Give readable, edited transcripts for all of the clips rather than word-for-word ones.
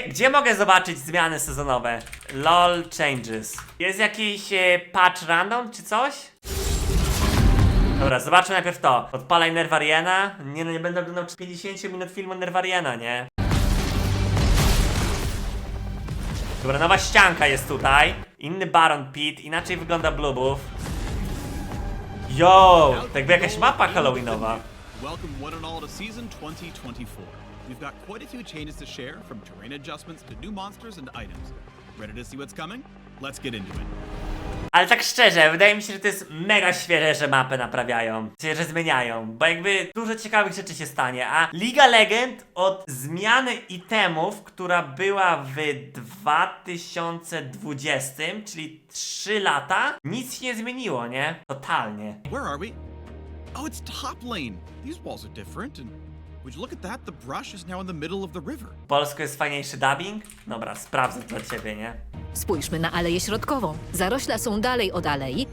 Gdzie mogę zobaczyć zmiany sezonowe? LoL changes. Jest jakiś patch random czy coś? Dobra, zobaczmy najpierw to. Odpalaj Nerwariena. Nie no, nie będę oglądał 50 minut filmu Nerwariena, nie? Dobra, nowa ścianka jest tutaj. Inny Baron Pit, inaczej wygląda Blue Buff. Yo, tak jakby jakaś mapa halloweenowa. Welcome one and all to season 2024. We've got quite a few changes to share, from terrain adjustments to new monsters and items. Ready to see what's coming? Let's get into it. Ale tak szczerze, wydaje mi się, że to jest mega świeże, że mapę naprawiają, że zmieniają, bo jakby dużo ciekawych rzeczy się stanie, a Liga Legend od zmiany itemów, która była w 2020, czyli 3 lata, nic się nie zmieniło, nie? Totalnie. Where are we? Oh, it's top lane. These walls are different, and would you look at that? The brush is now in the middle of the river. W polsku jest fajniejszy dubbing? Dobra, sprawdzę to dla ciebie, nie? Spójrzmy na aleję środkową. Zarośla są dalej od alei,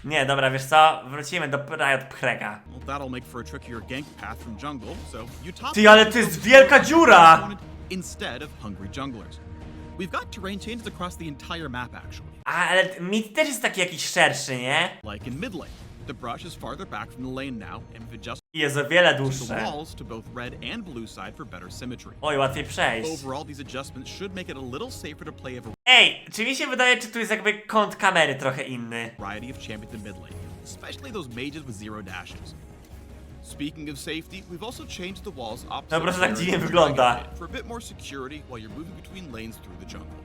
Nie, dobra, wiesz co? Wrócimy do Riot Pchreka. Well, that'll make for a trickier gank path from jungle, so you top Ty, ale to jest wielka dziura! instead of hungry junglers. We've got terrain changes across the entire map, actually. Ale mid też jest taki jakiś szerszy, nie? Like in mid lane, the brush is farther back from the lane now, and we've adjusted I jest o wiele the dłuższe. walls to both red and blue side for better symmetry. Oj, łatwiej przejść. Overall, these adjustments should make it a little safer to play a Ej, czy mi się wydaje, czy tu jest jakby kąt kamery trochę inny? variety of champions in mid lane, especially those mages with zero dashes. Speaking of safety, we've also changed the walls opposite No, proszę, tak the dziwnie Dragon wygląda. Pit for a bit more security while you're moving between lanes through the jungle.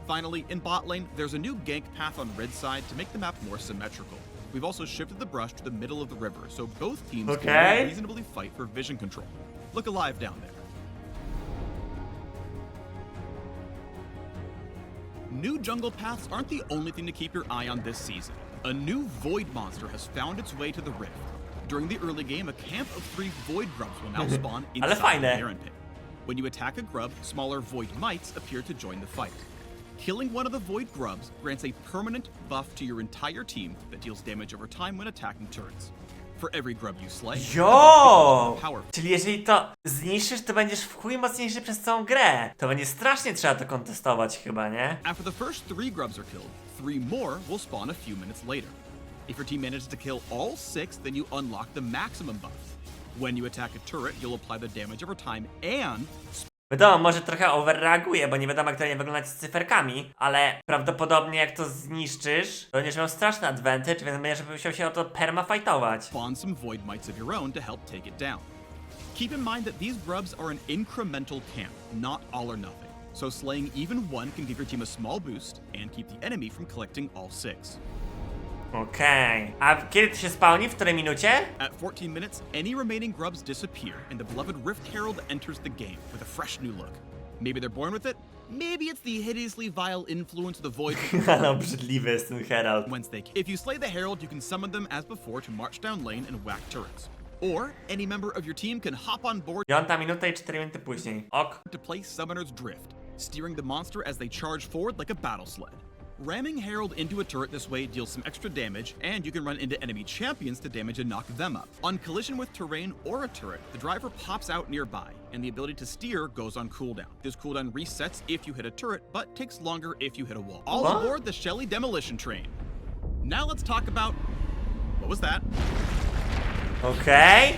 Finally, in bot lane, there's a new gank path on red side to make the map more symmetrical. We've also shifted the brush to the middle of the river, so both teams Okay. can reasonably fight for vision control. Look alive down there. New jungle paths aren't the only thing to keep your eye on this season. A new void monster has found its way to the rift. During the early game, a camp of 3 void grubs will now spawn inside the fajne. Baron pit. When you attack a grub, smaller void mites appear to join the fight. Killing one of the void grubs grants a permanent buff to your entire team that deals damage over time when attacking turrets. For every grub you slay, Jo! powerful. Czyli jeżeli to zniszczysz, to będziesz w chuj mocniejszy przez całą grę. To będzie strasznie trzeba to kontestować chyba, nie? After the first 3 grubs are killed, 3 more will spawn a few minutes later. If your team manages to kill all 6, then you unlock the maximum buff. When you attack a turret, you'll apply the damage over time and Wiadomo, może trochę overreaguje, bo nie wiadomo jak to nie wyglądać z cyferkami, ale prawdopodobnie jak to zniszczysz, to będziesz miał straszny advantage, więc będziesz musiał się o to permafightować. spawn some void mites of your own to help take it down. Keep in mind that these grubs are an incremental camp, not all or nothing. So slaying even one can give your team a small boost and keep the enemy from collecting all 6. Okej. A kiedy to się spełni? W której minucie? At 14 minutes, any remaining grubs disappear, and the beloved Rift Herald enters the game with a fresh new look. Maybe they're born with it, maybe it's the hideously vile influence of the void Ale obrzydliwy jest ten Herald. Wednesday. If you slay the Herald, you can summon them as before to march down lane and whack turrets. Or any member of your team can hop on board 5 minuta i 4 minuty później. Ok. to play Summoner's Drift, steering the monster as they charge forward like a battle sled. Ramming Herald into a turret this way deals some extra damage, and you can run into enemy champions to damage and knock them up. On collision with terrain or a turret, the driver pops out nearby, and the ability to steer goes on cooldown. This cooldown resets if you hit a turret, but takes longer if you hit a wall. All What? aboard the Shelly Demolition Train. Now let's talk about... What was that? Okej.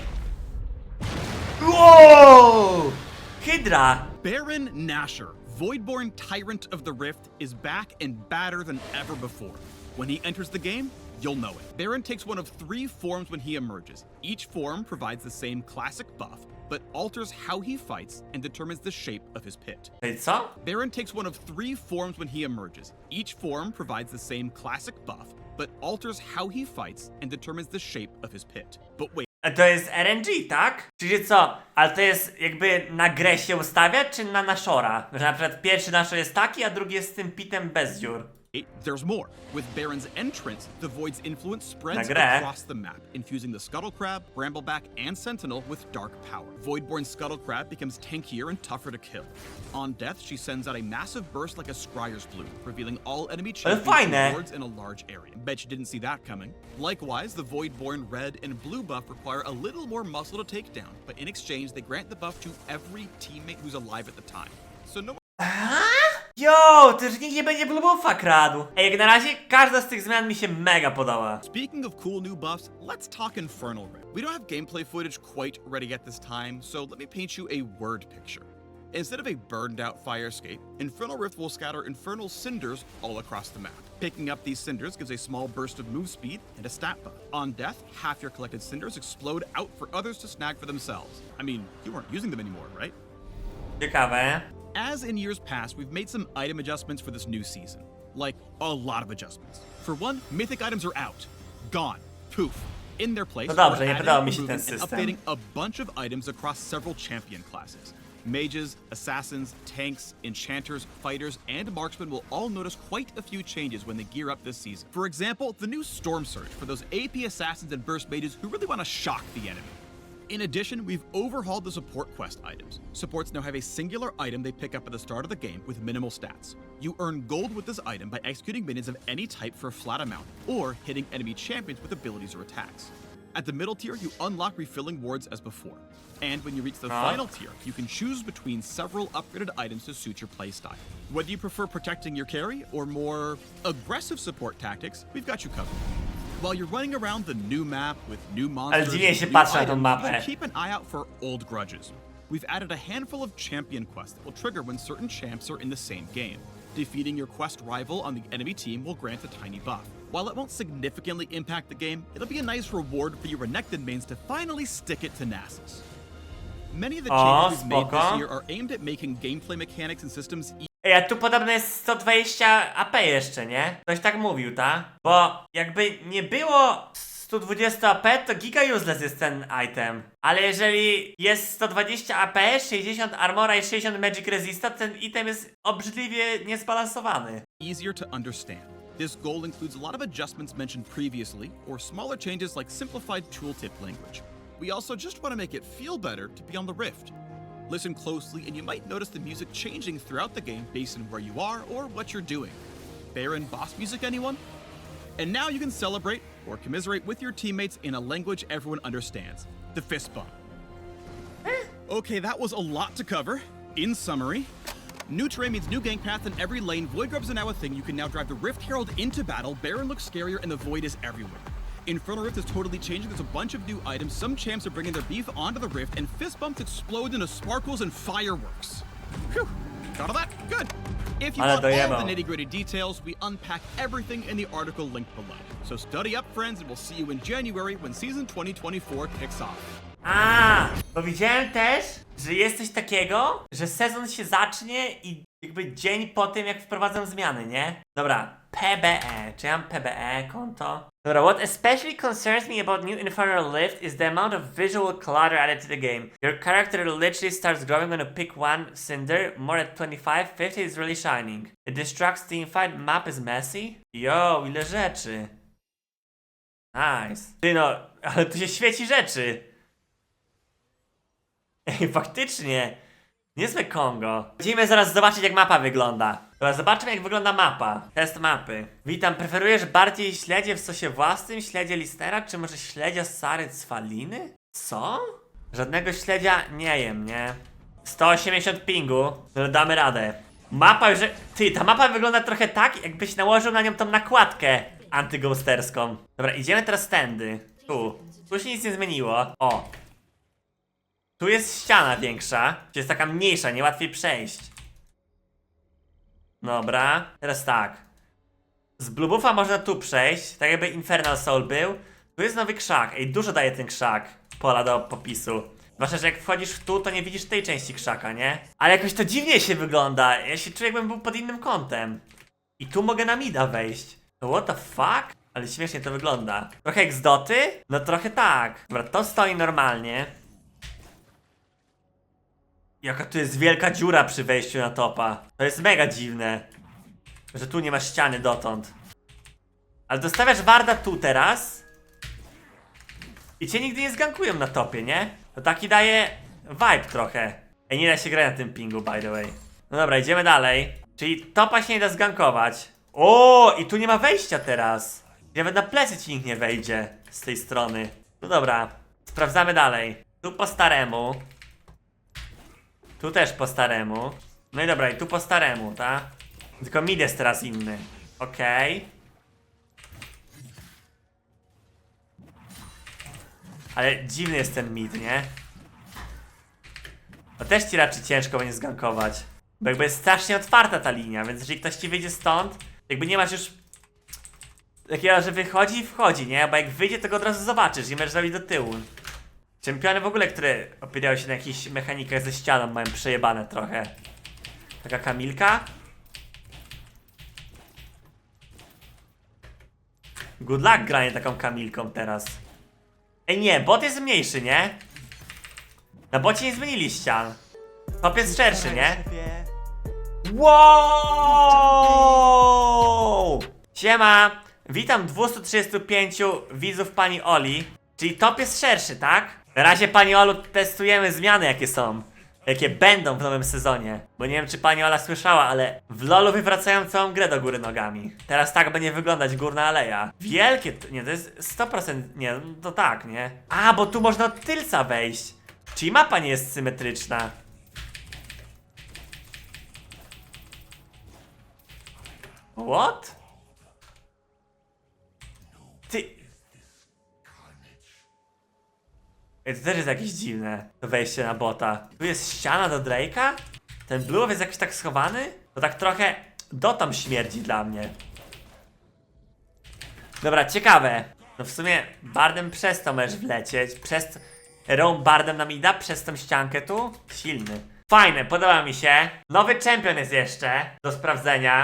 Wow! Hydra! Baron Nashor, Voidborn Tyrant of the Rift, is back and badder than ever before. When he enters the game, you'll know it. Baron takes one of 3 forms when he emerges. Each form provides the same classic buff, but alters how he fights and determines the shape of his pit. Czyli co? Baron takes one of 3 forms when he emerges. Each form provides the same classic buff, but alters how he fights and determines the shape of his pit. But wait. A to jest RNG, tak? Czyli co? Ale to jest jakby na grę się ustawia, czy na naszora? Że na przykład pierwszy naszor jest taki, a drugi jest z tym pitem bez dziur. There's more. With Baron's entrance, the Void's influence spreads Na grę. across the map, infusing the Scuttle Crab, Brambleback, and Sentinel with dark power. Voidborn Scuttle Crab becomes tankier and tougher to kill. On death, she sends out a massive burst like a Scryer's Bloom, revealing all enemy champions fajne. and wards in a large area. Bet you didn't see that coming. Likewise, the Voidborn red and blue buff require a little more muscle to take down, but in exchange, they grant the buff to every teammate who's alive at the time. So no. Jo, to już nikt nie będzie Bluebuffa kradł. Ej, jak na razie każda z tych zmian mi się mega podoba. Speaking of cool new buffs, let's talk Infernal Rift. We don't have gameplay footage quite ready at this time, so let me paint you a word picture. Instead of a burned out fire escape, Infernal Rift will scatter infernal cinders all across the map. Picking up these cinders gives a small burst of move speed and a stat buff. On death, half your collected cinders explode out for others to snag for themselves. I mean, you weren't using them anymore, right? Ciekawe. As in years past, we've made some item adjustments for this new season. Like, a lot of adjustments. For one, mythic items are out. Gone. Poof. In their place, No dobrze, we're nie adding, podoba mi się ten removing, and system. updating a bunch of items across several champion classes. Mages, assassins, tanks, enchanters, fighters, and marksmen will all notice quite a few changes when they gear up this season. For example, the new Storm Surge for those AP assassins and burst mages who really want to shock the enemy. In addition, we've overhauled the support quest items. Supports now have a singular item they pick up at the start of the game with minimal stats. You earn gold with this item by executing minions of any type for a flat amount, or hitting enemy champions with abilities or attacks. At the middle tier, you unlock refilling wards as before. And when you reach the final tier, you can choose between several upgraded items to suit your playstyle. Whether you prefer protecting your carry or more aggressive support tactics, we've got you covered. While you're running around the new map with new monsters, Ale dziwnie się and new patrzę na tą items, you mapę. should keep an eye out for old grudges. We've added a handful of champion quests that will trigger when certain champs are in the same game. Defeating your quest rival on the enemy team will grant a tiny buff. While it won't significantly impact the game, it'll be a nice reward for your Renekton mains to finally stick it to Nasus. Many of the changes we've made this spoko. year are aimed at making gameplay mechanics and systems Ej, a tu podobno jest 120 AP jeszcze, nie? Ktoś tak mówił, ta? Bo jakby nie było 120 AP, to giga useless jest ten item. Ale jeżeli jest 120 AP, 60 armora i 60 magic resista, ten item jest obrzydliwie niezbalansowany. easier to understand. This goal includes a lot of adjustments mentioned previously, or smaller changes like simplified tooltip language. We also just want to make it feel better to be on the Rift. Listen closely and you might notice the music changing throughout the game based on where you are or what you're doing. Baron boss music, anyone? And now you can celebrate or commiserate with your teammates in a language everyone understands, the fist bump. Okay, that was a lot to cover. In summary, new terrain means new gank paths in every lane, Void Grubs are now a thing, you can now drive the Rift Herald into battle, Baron looks scarier, and the Void is everywhere. Infernal Rift is totally changing, there's a bunch of new items, some champs are bringing their beef onto the Rift, and fist bumps explode into sparkles and fireworks. Whew, got all that? Good. If you Ale want all dojebał. the nitty-gritty details, we unpack everything in the article linked below. So study up, friends, and we'll see you in January when season 2024 kicks off. A, bo widziałem też, że jest coś takiego, że sezon się zacznie i jakby dzień po tym, jak wprowadzam zmiany, nie? Dobra, PBE. Czy ja mam PBE konto? Dobra, what especially concerns me about New Infernal Rift is the amount of visual clutter added to the game. Your character literally starts growing when you pick one cinder, more at 25, 50 is really shining. It distracts teamfight, map is messy. Yo, ile rzeczy. Nice. Ty no, ale tu się świeci rzeczy. Ej, faktycznie. Niezłe Kongo. Będziemy zaraz zobaczyć, jak mapa wygląda. Dobra, zobaczmy, jak wygląda mapa. Test mapy. Witam, preferujesz bardziej śledzie w sosie własnym, śledzie listera, czy może śledzia Sary Cwaliny? Co? Żadnego śledzia nie jem, nie? 180 pingu. No damy radę. Mapa już... Ty, ta mapa wygląda trochę tak, jakbyś nałożył na nią tą nakładkę antyghosterską. Dobra, idziemy teraz tędy. Tu się nic nie zmieniło. O. Tu jest ściana większa, czy jest taka mniejsza, niełatwiej przejść. Dobra, teraz tak. Z Blue Buffa można tu przejść, tak jakby Infernal Soul był. Tu jest nowy krzak, ej, dużo daje ten krzak. Pola do popisu. Zwłaszcza, że jak wchodzisz w tu, to nie widzisz tej części krzaka, nie? Ale jakoś to dziwnie się wygląda, ja się czuję, jakbym był pod innym kątem. I tu mogę na mida wejść. To what the fuck? Ale śmiesznie to wygląda. Trochę jak z Doty? No trochę tak. Dobra, to stoi normalnie. Jaka tu jest wielka dziura przy wejściu na topa. To jest mega dziwne. że tu nie ma ściany dotąd. Ale dostawiasz warda tu teraz i cię nigdy nie zgankują na topie, nie? To taki daje vibe trochę. Ej, nie da się grać na tym pingu, by the way. No dobra, idziemy dalej. Czyli topa się nie da zgankować. O, i tu nie ma wejścia teraz. Nawet na plecy ci nikt nie wejdzie z tej strony. No dobra, sprawdzamy dalej. Tu po staremu. Tu też po staremu. No i dobra, i tu po staremu, tak? Tylko mid jest teraz inny. Okej. Ale dziwny jest ten mid, nie? To też ci raczej ciężko będzie zgankować. Bo jakby jest strasznie otwarta ta linia, więc jeżeli ktoś ci wyjdzie stąd, jakby nie masz już takiego, że wychodzi i wchodzi, nie? Bo jak wyjdzie, to go od razu zobaczysz i możesz zrobić do tyłu. Czempiony w ogóle, które opierają się na jakichś mechanikach ze ścianą, mają przejebane trochę. Taka Kamilka. Good luck granie taką Kamilką teraz. Ej nie, bot jest mniejszy, nie? Na bocie nie zmienili ścian. Top jest szerszy, nie? Wow! Siema! Witam 235 widzów pani Oli. Czyli top jest szerszy, tak? Na razie pani Olu testujemy zmiany jakie są. Jakie będą w nowym sezonie. Bo nie wiem czy pani Ola słyszała, ale w LoLu wywracają całą grę do góry nogami. Teraz tak będzie wyglądać górna aleja. Wielkie, nie to jest 100%, nie, to tak, nie? A, bo tu można od tylca wejść. Czyli mapa nie jest symetryczna. What? Ty... Ej, to też jest jakieś dziwne, to wejście na bota. Tu jest ściana do Drake'a? Ten blue jest jakiś tak schowany? To tak trochę dotąd śmierdzi dla mnie. Dobra, ciekawe. No w sumie bardem przez to możesz wlecieć. Przez... Roam bardem nam da przez tą ściankę tu? Silny. Fajne, podoba mi się. Nowy champion jest jeszcze do sprawdzenia.